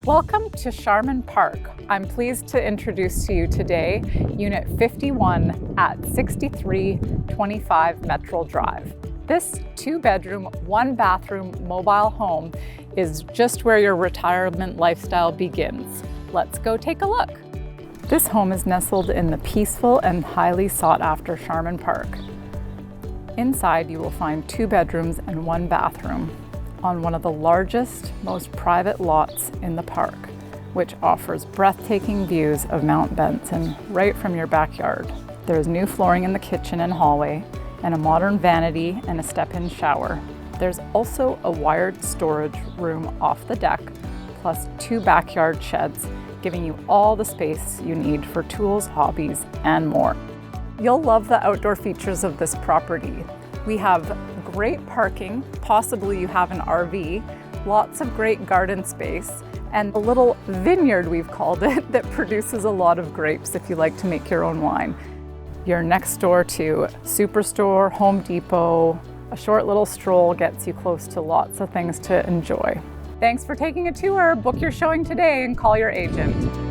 Welcome to Sharman Park. I'm pleased to introduce to you today Unit 51 at 6325 Metral Drive. This 2-bedroom, 1-bathroom mobile home is just where your retirement lifestyle begins. Let's go take a look. This home is nestled in the peaceful and highly sought-after Sharman Park. Inside, you will find 2 bedrooms and 1 bathroom on one of the largest, most private lots in the park, which offers breathtaking views of Mount Benson right from your backyard. There is new flooring in the kitchen and hallway, and a modern vanity and a step-in shower. There's also a wired storage room off the deck, plus 2 backyard sheds, giving you all the space you need for tools, hobbies, and more. You'll love the outdoor features of this property. We have great parking, possibly you have an RV, lots of great garden space, and a little vineyard, we've called it, that produces a lot of grapes if you like to make your own wine. You're next door to Superstore, Home Depot. A short little stroll gets you close to lots of things to enjoy. Thanks for taking a tour. Book your showing today and call your agent.